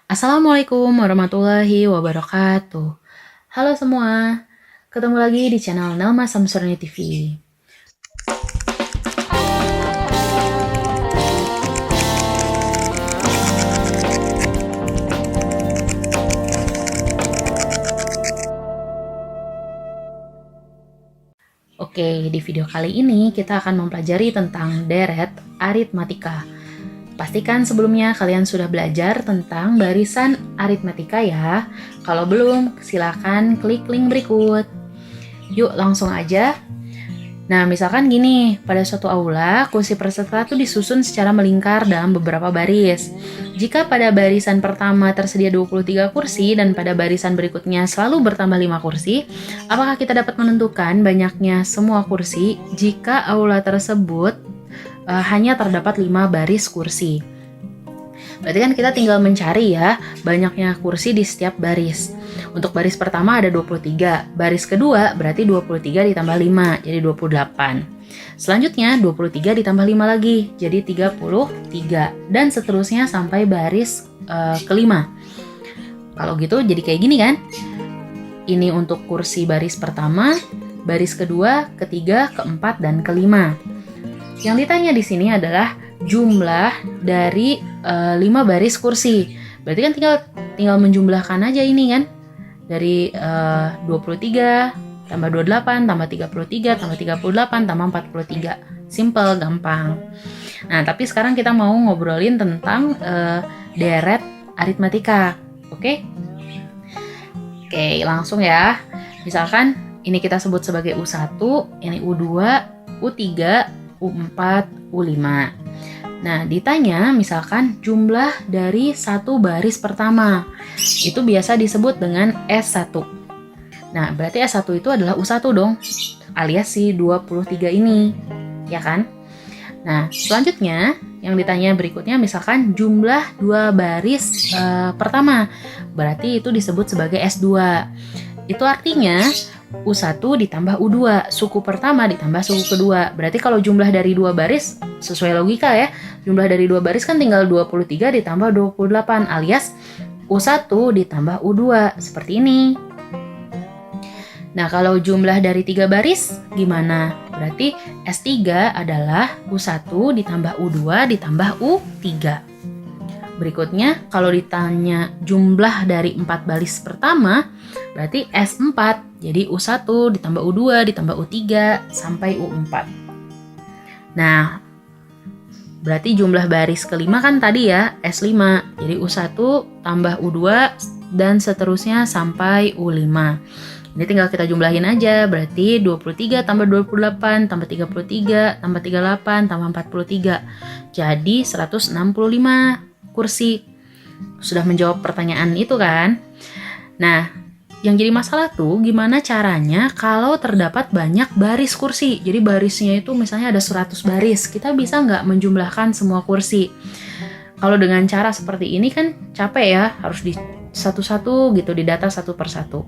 Assalamualaikum warahmatullahi wabarakatuh. Halo semua, ketemu lagi di channel Nelma Samsurni TV. Oke, di video kali ini kita akan mempelajari tentang deret aritmatika. Pastikan sebelumnya kalian sudah belajar tentang barisan aritmatika ya. Kalau belum, silakan klik link berikut. Yuk langsung aja. Nah, misalkan gini, pada suatu aula, kursi peserta itu disusun secara melingkar dalam beberapa baris. Jika pada barisan pertama tersedia 23 kursi dan pada barisan berikutnya selalu bertambah 5 kursi, apakah kita dapat menentukan banyaknya semua kursi jika aula tersebut hanya terdapat 5 baris kursi? Berarti kan kita tinggal mencari ya banyaknya kursi di setiap baris. Untuk baris pertama ada 23, baris kedua berarti 23 ditambah 5, jadi 28. Selanjutnya 23 ditambah 5 lagi, jadi 33. Dan seterusnya sampai baris kelima. Kalau gitu jadi kayak gini kan? Ini untuk kursi baris pertama, baris kedua, ketiga, keempat, dan kelima. Yang ditanya di sini adalah jumlah dari 5 baris kursi. Berarti kan tinggal menjumlahkan aja ini kan. Dari 23 tambah 28 tambah 33 tambah 38 tambah 43. Simple, gampang. Nah, tapi sekarang kita mau ngobrolin tentang deret aritmatika. Oke? Oke, langsung ya. Misalkan ini kita sebut sebagai U1, ini U2, U3, U4, U5. Nah, ditanya misalkan jumlah dari satu baris pertama. Itu biasa disebut dengan S1. Nah, berarti S1 itu adalah U1 dong, alias si 23 ini, ya kan? Nah, selanjutnya yang ditanya berikutnya misalkan jumlah 2 baris pertama. Berarti itu disebut sebagai S2. Itu artinya U1 ditambah U2, suku pertama ditambah suku kedua. Berarti kalau jumlah dari 2 baris, sesuai logika ya, jumlah dari 2 baris kan tinggal 23 ditambah 28, alias U1 ditambah U2, seperti ini. Nah, kalau jumlah dari 3 baris, gimana? Berarti S3 adalah U1 ditambah U2 ditambah U3. Berikutnya, kalau ditanya jumlah dari 4 baris pertama, berarti S4. Jadi U1 ditambah U2 ditambah U3 sampai U4. Nah, berarti jumlah baris kelima kan tadi ya, S5. Jadi U1 tambah U2 dan seterusnya sampai U5. Ini tinggal kita jumlahin aja, berarti 23 tambah 28 tambah 33 tambah 38 tambah 43. Jadi 165 kursi. Sudah menjawab pertanyaan itu kan? Nah, yang jadi masalah tuh gimana caranya kalau terdapat banyak baris kursi. Jadi barisnya itu misalnya ada 100 baris, kita bisa nggak menjumlahkan semua kursi? Kalau dengan cara seperti ini kan capek ya, harus di satu-satu gitu, didata satu persatu.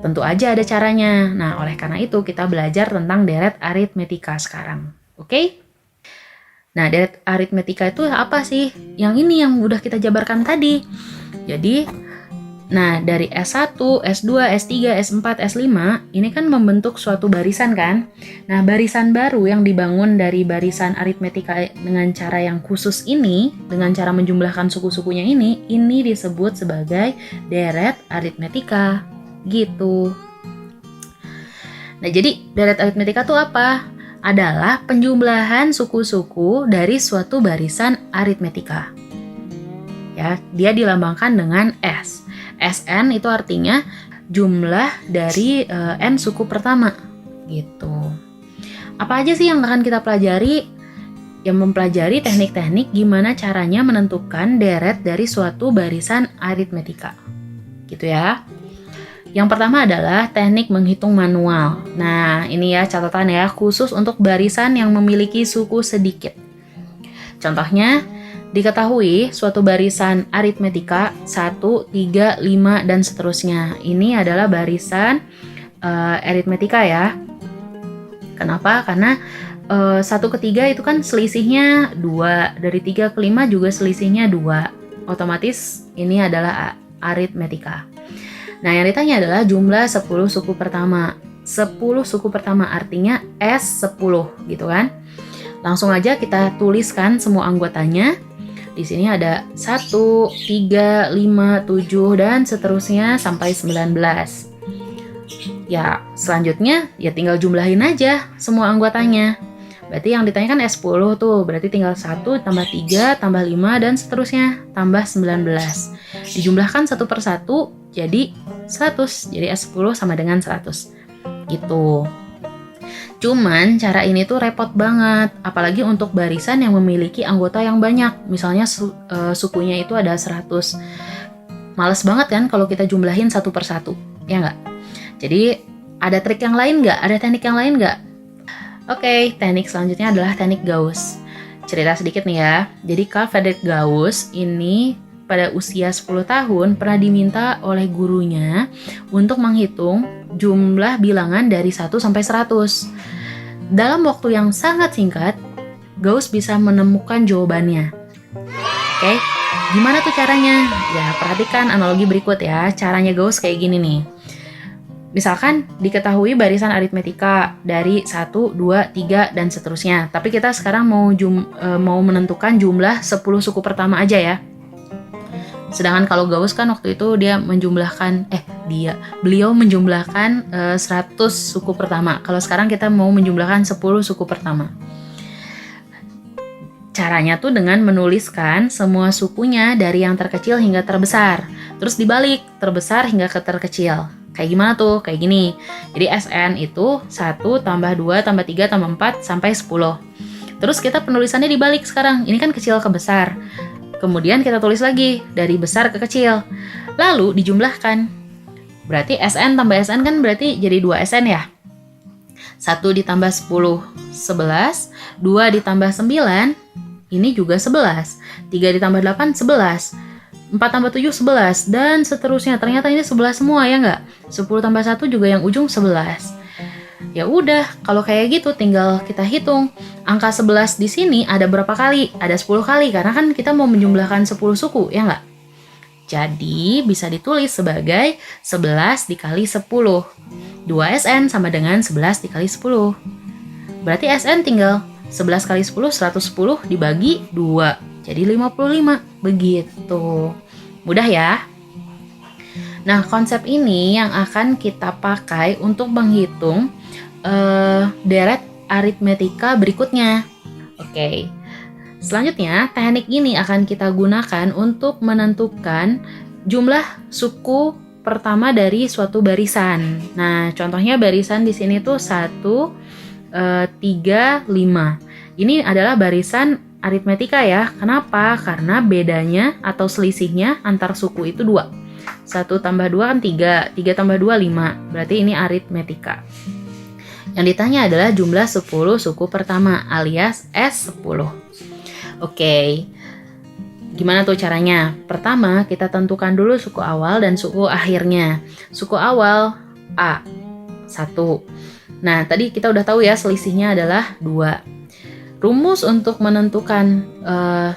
Tentu aja ada caranya. Nah, oleh karena itu kita belajar tentang deret aritmetika sekarang. Oke? Nah, deret aritmetika itu apa sih? Yang ini yang udah kita jabarkan tadi. Jadi, nah dari S1, S2, S3, S4, S5 ini kan membentuk suatu barisan kan? Nah, barisan baru yang dibangun dari barisan aritmetika dengan cara yang khusus ini, dengan cara menjumlahkan suku-sukunya ini disebut sebagai deret aritmetika. Gitu. Nah, jadi deret aritmetika itu apa? Adalah penjumlahan suku-suku dari suatu barisan aritmetika. Ya, dia dilambangkan dengan S. Sn itu artinya jumlah dari n suku pertama. Gitu. Apa aja sih yang akan kita pelajari? Yang mempelajari teknik-teknik gimana caranya menentukan deret dari suatu barisan aritmetika. Gitu ya. Yang pertama adalah teknik menghitung manual. Nah, ini ya catatan ya, khusus untuk barisan yang memiliki suku sedikit. Contohnya, diketahui suatu barisan aritmetika 1, 3, 5, dan seterusnya. Ini adalah barisan aritmetika ya. Kenapa? Karena 1 ke 3 itu kan selisihnya 2, dari 3 ke 5 juga selisihnya 2. otomatis ini adalah aritmetika. Nah, yang ditanya adalah jumlah 10 suku pertama. 10 suku pertama artinya S10 gitu kan. Langsung aja kita tuliskan semua anggotanya. Di sini ada 1, 3, 5, 7 dan seterusnya sampai 19. Ya, selanjutnya ya tinggal jumlahin aja semua anggotanya. Berarti yang ditanya kan S10 tuh, berarti tinggal 1 tambah 3 tambah 5 dan seterusnya tambah 19. Dijumlahkan satu per satu jadi 100. Jadi S10 sama dengan 100. Gitu. Cuman cara ini tuh repot banget, apalagi untuk barisan yang memiliki anggota yang banyak. Misalnya sukunya itu ada 100. Males banget kan kalau kita jumlahin satu per satu, ya nggak? Jadi ada trik yang lain nggak? Ada teknik yang lain nggak? Oke, teknik selanjutnya adalah teknik Gauss. Cerita sedikit nih ya. Jadi Carl Friedrich Gauss ini pada usia 10 tahun pernah diminta oleh gurunya untuk menghitung jumlah bilangan dari 1 sampai 100. Dalam waktu yang sangat singkat, Gauss bisa menemukan jawabannya. Oke, gimana tuh caranya? Ya, perhatikan analogi berikut ya. Caranya Gauss kayak gini nih. Misalkan diketahui barisan aritmetika dari 1, 2, 3, dan seterusnya. Tapi kita sekarang mau menentukan jumlah 10 suku pertama aja ya. Sedangkan kalau Gauss kan waktu itu beliau menjumlahkan 100 suku pertama. Kalau sekarang kita mau menjumlahkan 10 suku pertama. Caranya tuh dengan menuliskan semua sukunya dari yang terkecil hingga terbesar. Terus dibalik, terbesar hingga ke terkecil. Kayak gimana tuh? Kayak gini. Jadi SN itu 1 tambah 2 tambah 3 tambah 4 sampai 10. Terus kita penulisannya dibalik sekarang. Ini kan kecil ke besar. Kemudian kita tulis lagi dari besar ke kecil. Lalu dijumlahkan. Berarti SN tambah SN kan berarti jadi 2 SN ya? 1 ditambah 10, 11. 2 ditambah 9, ini juga 11. 3 ditambah 8, 11. 4 tambah 7, 11. Dan seterusnya. Ternyata ini 11 semua ya nggak? 10 tambah 1 juga yang ujung 11. Ya udah, kalau kayak gitu tinggal kita hitung. Angka 11 di sini ada berapa kali? Ada 10 kali, karena kan kita mau menjumlahkan 10 suku, ya nggak? Jadi bisa ditulis sebagai 11 dikali 10. 2 SN sama dengan 11 dikali 10. Berarti SN tinggal 11 kali 10, 110 dibagi 2. Jadi 55. Begitu. Mudah ya? Nah, konsep ini yang akan kita pakai untuk menghitung deret aritmetika berikutnya. Oke. Selanjutnya, teknik ini akan kita gunakan untuk menentukan jumlah suku pertama dari suatu barisan. Nah, contohnya barisan di sini tuh 1, 3, 5. Ini adalah barisan aritmetika ya. Kenapa? Karena bedanya atau selisihnya antar suku itu 2. 1 tambah 2 kan 3. 3 tambah 2, 5. Berarti ini aritmetika. Yang ditanya adalah jumlah 10 suku pertama alias S10. Oke. Gimana tuh caranya? Pertama, kita tentukan dulu suku awal dan suku akhirnya. Suku awal A, 1. Nah, tadi kita udah tahu ya selisihnya adalah 2. Rumus untuk menentukan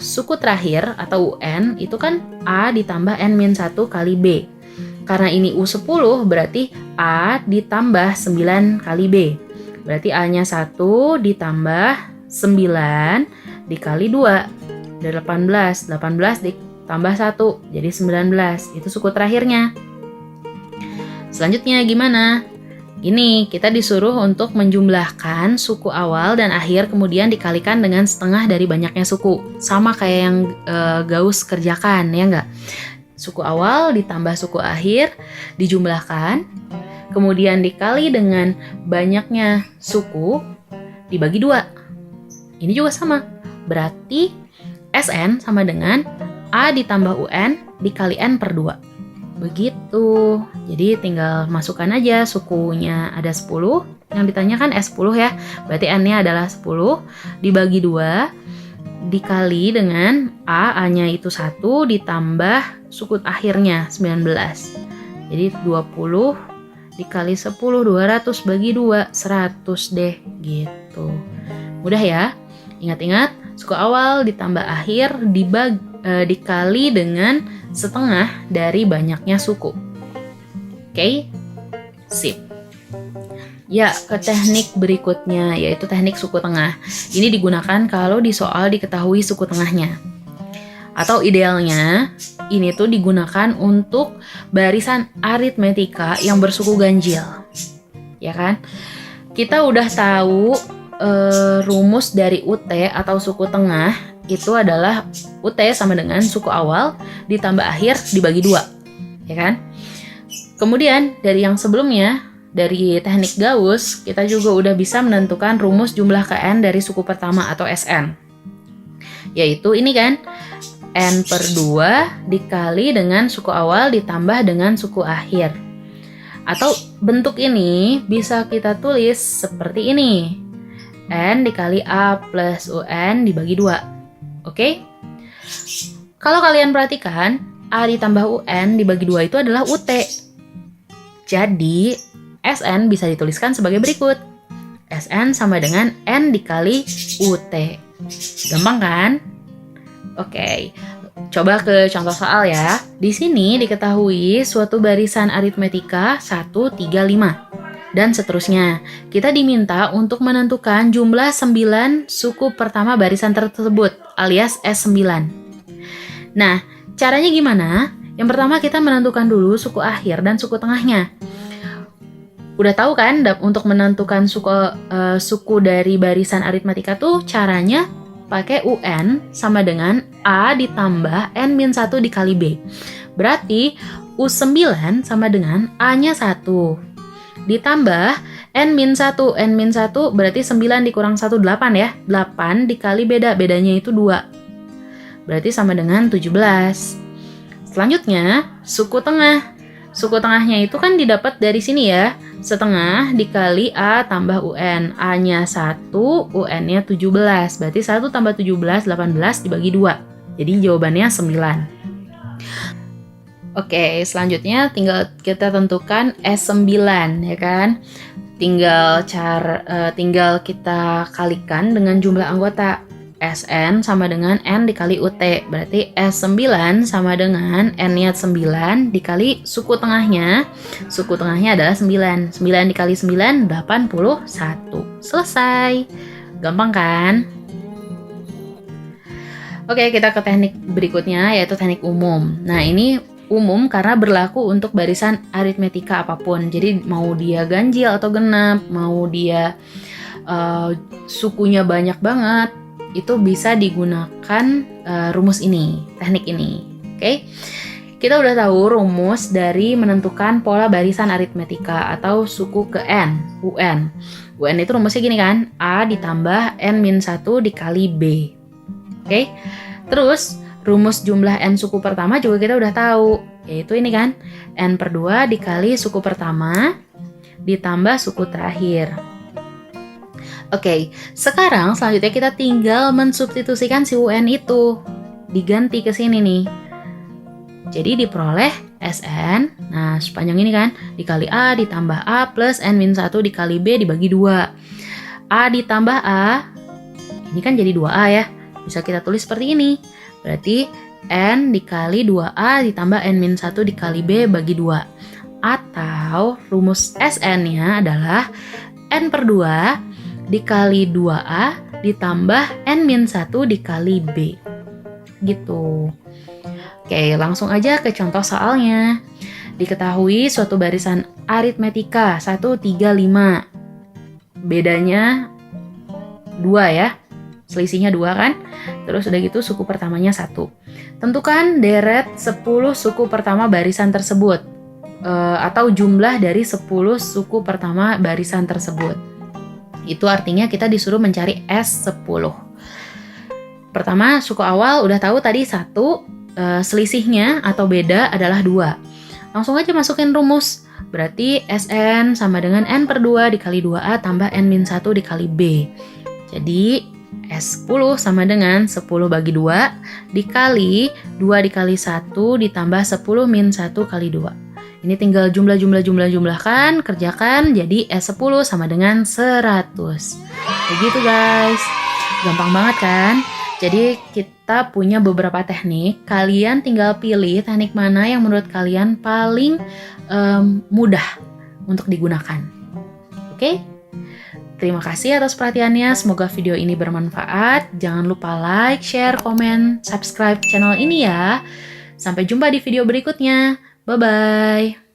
suku terakhir atau UN itu kan A ditambah N-1 kali B. Karena ini U10 berarti A ditambah 9 kali B. Berarti A-nya 1 ditambah 9 dikali 2. 18 ditambah 1 jadi 19. Itu suku terakhirnya. Selanjutnya gimana? Ini kita disuruh untuk menjumlahkan suku awal dan akhir kemudian dikalikan dengan setengah dari banyaknya suku. Sama kayak yang Gauss kerjakan, ya nggak? Suku awal ditambah suku akhir dijumlahkan, kemudian dikali dengan banyaknya suku dibagi 2. Ini juga sama. Berarti SN sama dengan A ditambah UN dikali N per 2. Begitu. Jadi tinggal masukkan aja sukunya ada 10. Yang ditanyakan S10 ya. Berarti N-nya adalah 10 dibagi 2 dikali dengan A-nya itu 1 ditambah suku akhirnya 19. Jadi 20 dikali 10, 200 bagi 2, 100 deh gitu. Mudah ya? Ingat-ingat, suku awal ditambah akhir dikali dengan setengah dari banyaknya suku. Oke, sip. Ya, ke teknik berikutnya, yaitu teknik suku tengah. Ini digunakan kalau di soal diketahui suku tengahnya. Atau idealnya, ini tuh digunakan untuk barisan aritmetika yang bersuku ganjil. Ya kan? Kita udah tahu rumus dari UT atau suku tengah itu adalah UT sama dengan suku awal ditambah akhir dibagi 2. Ya kan? Kemudian dari yang sebelumnya, dari teknik Gauss, kita juga udah bisa menentukan rumus jumlah Kn dari suku pertama atau Sn. Yaitu ini kan, N per 2 dikali dengan suku awal ditambah dengan suku akhir. Atau bentuk ini bisa kita tulis seperti ini. N dikali A plus UN dibagi 2. Oke? Kalau kalian perhatikan, A ditambah UN dibagi 2 itu adalah UT. Jadi, Sn bisa dituliskan sebagai berikut. Sn sama dengan N dikali UT. Gampang kan? Oke, coba ke contoh soal ya. Di sini diketahui suatu barisan aritmetika 1, 3, 5. Dan seterusnya. Kita diminta untuk menentukan jumlah 9 suku pertama barisan tersebut, alias S9. Nah, caranya gimana? Yang pertama kita menentukan dulu suku akhir dan suku tengahnya. Udah tahu kan untuk menentukan suku dari barisan aritmetika tuh caranya pakai UN sama dengan A ditambah N-1 dikali B. Berarti U9 sama dengan A-nya 1. Ditambah N-1. N-1 berarti 9 dikurang 1, 8 ya. 8 dikali bedanya itu 2. Berarti sama dengan 17. Selanjutnya, suku tengah. Suku tengahnya itu kan didapat dari sini ya. Setengah dikali A tambah UN. A-nya 1, UN-nya 17. Berarti 1 tambah 17, 18 dibagi 2. Jadi jawabannya 9. Oke, selanjutnya tinggal kita tentukan S9 ya kan. Tinggal kita kalikan dengan jumlah anggota. Sn sama dengan N dikali UT. Berarti S9 sama dengan N-nya 9 dikali suku tengahnya. Suku tengahnya adalah 9. 9 dikali 9, 81. Selesai. Gampang kan? Oke, kita ke teknik berikutnya, yaitu teknik umum. Nah, ini umum karena berlaku untuk barisan aritmetika apapun. Jadi mau dia ganjil atau genap, mau dia sukunya banyak banget, itu bisa digunakan rumus ini, teknik ini. Oke? Kita udah tahu rumus dari menentukan pola barisan aritmetika atau suku ke N, UN. UN itu rumusnya gini kan, A ditambah N-1 dikali B. Oke? Terus, rumus jumlah N suku pertama juga kita udah tahu, yaitu ini kan, N per 2 dikali suku pertama ditambah suku terakhir. Oke, sekarang selanjutnya kita tinggal mensubstitusikan si UN itu. Diganti ke sini nih. Jadi diperoleh Sn, nah sepanjang ini kan, dikali A ditambah A plus N-1 dikali B dibagi 2. A ditambah A, ini kan jadi 2A ya. Bisa kita tulis seperti ini. Berarti N dikali 2A ditambah N-1 dikali B bagi 2. Atau rumus Sn-nya adalah N per 2 dikali 2A ditambah N-1 dikali B. Gitu. Oke, langsung aja ke contoh soalnya. Diketahui suatu barisan aritmetika 1, 3, 5. Bedanya 2 ya. Selisihnya 2 kan? Terus udah gitu suku pertamanya 1. Tentukan deret 10 suku pertama barisan tersebut. Atau jumlah dari 10 suku pertama barisan tersebut. Itu artinya kita disuruh mencari S10. Pertama, suku awal udah tahu tadi 1, selisihnya atau beda adalah 2. Langsung aja masukin rumus. Berarti Sn sama dengan N per 2 dikali 2A tambah N-1 dikali B. Jadi S10 sama dengan 10 bagi 2 dikali 2 dikali 1 ditambah 10 min 1 kali 2. Ini tinggal jumlahkan, kerjakan, jadi S10 sama dengan 100. Begitu guys, gampang banget kan? Jadi kita punya beberapa teknik. Kalian tinggal pilih teknik mana yang menurut kalian paling mudah untuk digunakan. Oke? Terima kasih atas perhatiannya. Semoga video ini bermanfaat. Jangan lupa like, share, komen, subscribe channel ini ya. Sampai jumpa di video berikutnya. Bye-bye.